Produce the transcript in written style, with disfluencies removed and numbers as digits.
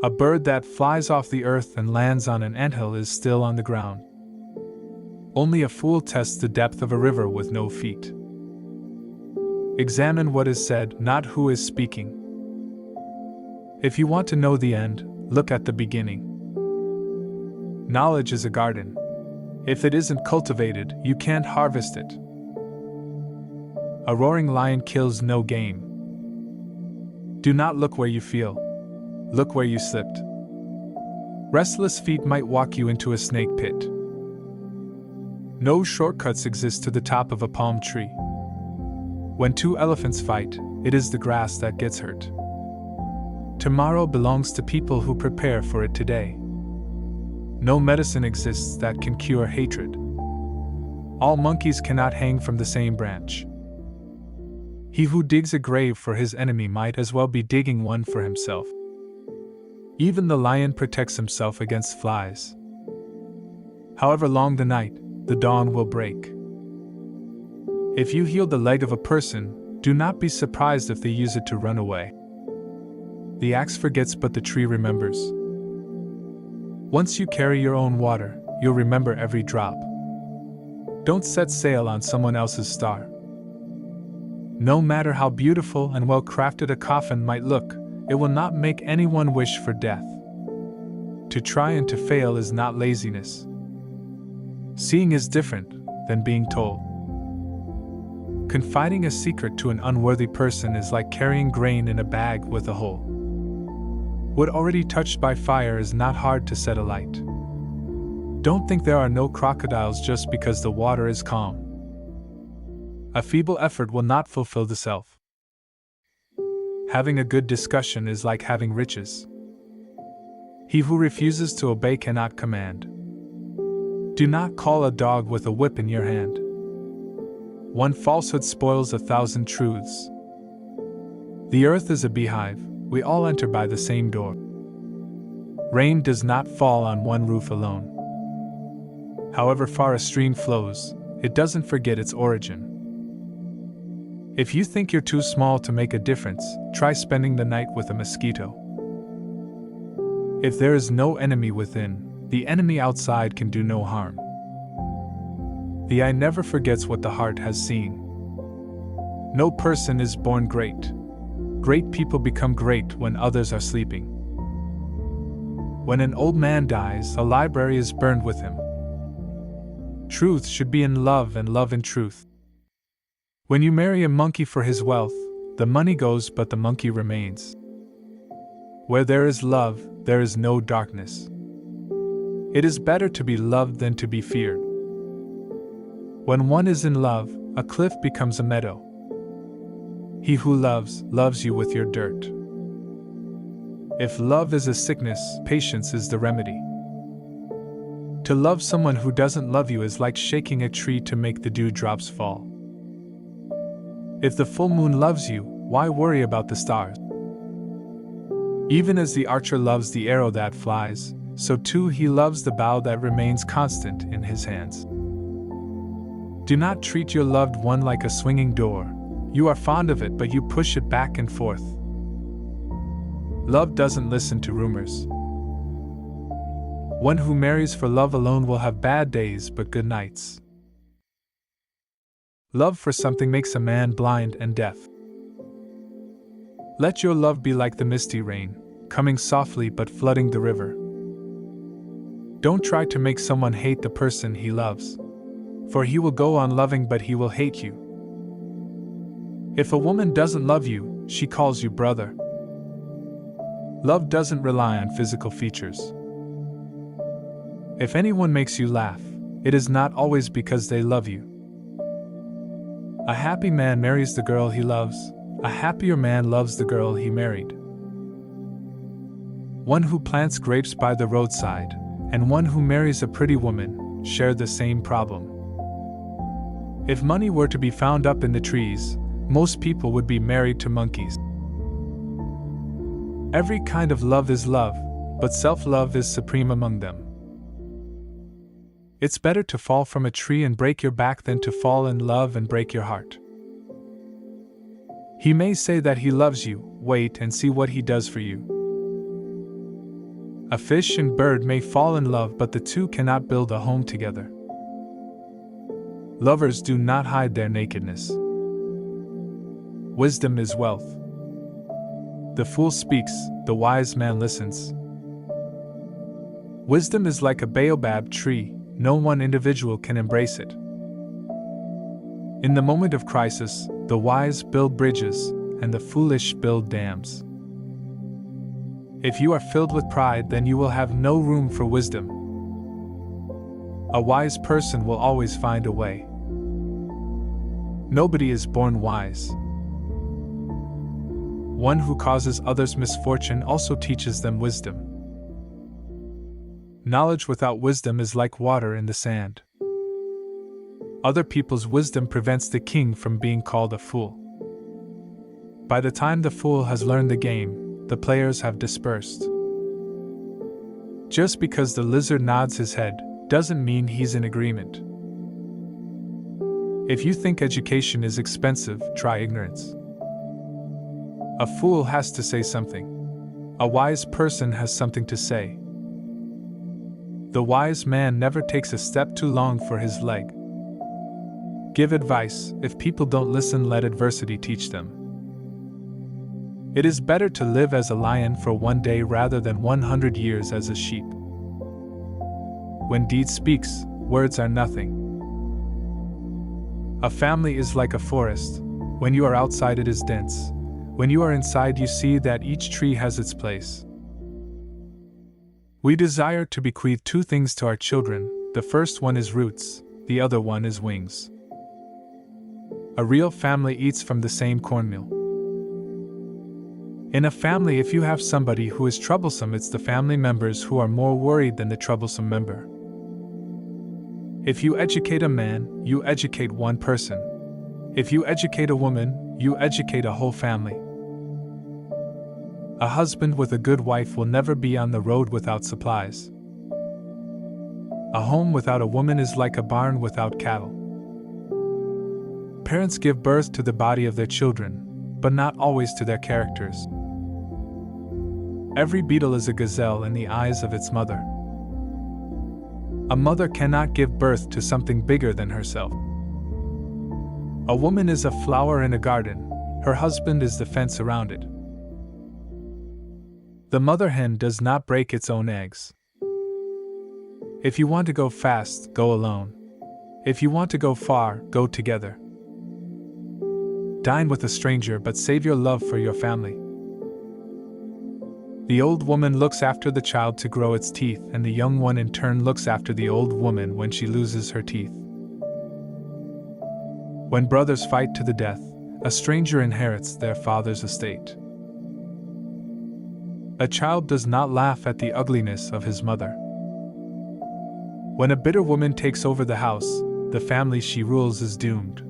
A bird that flies off the earth and lands on an anthill is still on the ground. Only a fool tests the depth of a river with no feet. Examine what is said, not who is speaking. If you want to know the end, look at the beginning. Knowledge is a garden. If it isn't cultivated, you can't harvest it. A roaring lion kills no game. Do not look where you feel. Look where you slipped. Restless feet might walk you into a snake pit. No shortcuts exist to the top of a palm tree. When two elephants fight, it is the grass that gets hurt. Tomorrow belongs to people who prepare for it today. No medicine exists that can cure hatred. All monkeys cannot hang from the same branch. He who digs a grave for his enemy might as well be digging one for himself. Even the lion protects himself against flies. However long the night, the dawn will break. If you heal the leg of a person, do not be surprised if they use it to run away. The axe forgets, but the tree remembers. Once you carry your own water, you'll remember every drop. Don't set sail on someone else's star. No matter how beautiful and well crafted a coffin might look, it will not make anyone wish for death. To try and to fail is not laziness. Seeing is different than being told. Confiding a secret to an unworthy person is like carrying grain in a bag with a hole. Wood already touched by fire is not hard to set alight. Don't think there are no crocodiles just because the water is calm. A feeble effort will not fulfill the self. Having a good discussion is like having riches. He who refuses to obey cannot command. Do not call a dog with a whip in your hand. One falsehood spoils 1,000 truths. The earth is a beehive. We all enter by the same door. Rain does not fall on one roof alone. However far a stream flows, it doesn't forget its origin. If you think you're too small to make a difference, try spending the night with a mosquito. If there is no enemy within, the enemy outside can do no harm. The eye never forgets what the heart has seen. No person is born great. Great people become great when others are sleeping. When an old man dies, a library is burned with him. Truth should be in love and love in truth. When you marry a monkey for his wealth, the money goes but the monkey remains. Where there is love, there is no darkness. It is better to be loved than to be feared. When one is in love, a cliff becomes a meadow. He who loves, loves you with your dirt. If love is a sickness, patience is the remedy. To love someone who doesn't love you is like shaking a tree to make the dewdrops fall. If the full moon loves you, why worry about the stars? Even as the archer loves the arrow that flies, so too he loves the bow that remains constant in his hands. Do not treat your loved one like a swinging door. You are fond of it, but you push it back and forth. Love doesn't listen to rumors. One who marries for love alone will have bad days but good nights. Love for something makes a man blind and deaf. Let your love be like the misty rain, coming softly but flooding the river. Don't try to make someone hate the person he loves, for he will go on loving but he will hate you. If a woman doesn't love you, she calls you brother. Love doesn't rely on physical features. If anyone makes you laugh, it is not always because they love you. A happy man marries the girl he loves. A happier man loves the girl he married. One who plants grapes by the roadside and one who marries a pretty woman share the same problem. If money were to be found up in the trees, most people would be married to monkeys. Every kind of love is love, but self-love is supreme among them. It's better to fall from a tree and break your back than to fall in love and break your heart. He may say that he loves you, wait and see what he does for you. A fish and bird may fall in love, but the two cannot build a home together. Lovers do not hide their nakedness. Wisdom is wealth. The fool speaks, the wise man listens. Wisdom is like a baobab tree, no one individual can embrace it. In the moment of crisis, the wise build bridges, and the foolish build dams. If you are filled with pride, then you will have no room for wisdom. A wise person will always find a way. Nobody is born wise. One who causes others misfortune also teaches them wisdom. Knowledge without wisdom is like water in the sand. Other people's wisdom prevents the king from being called a fool. By the time the fool has learned the game, the players have dispersed. Just because the lizard nods his head doesn't mean he's in agreement. If you think education is expensive, try ignorance. A fool has to say something. A wise person has something to say. The wise man never takes a step too long for his leg. Give advice. If people don't listen, let adversity teach them. It is better to live as a lion for one day rather than 100 years as a sheep. When deed speaks, words are nothing. A family is like a forest. When you are outside, it is dense. When you are inside, you see that each tree has its place. We desire to bequeath two things to our children. The first one is roots, the other one is wings. A real family eats from the same cornmeal. In a family, if you have somebody who is troublesome, it's the family members who are more worried than the troublesome member. If you educate a man, you educate one person. If you educate a woman, you educate a whole family. A husband with a good wife will never be on the road without supplies. A home without a woman is like a barn without cattle. Parents give birth to the body of their children, but not always to their characters. Every beetle is a gazelle in the eyes of its mother. A mother cannot give birth to something bigger than herself. A woman is a flower in a garden, her husband is the fence around it. The mother hen does not break its own eggs. If you want to go fast, go alone. If you want to go far, go together. Dine with a stranger, but save your love for your family. The old woman looks after the child to grow its teeth, and the young one in turn looks after the old woman when she loses her teeth. When brothers fight to the death, a stranger inherits their father's estate. A child does not laugh at the ugliness of his mother. When a bitter woman takes over the house, the family she rules is doomed.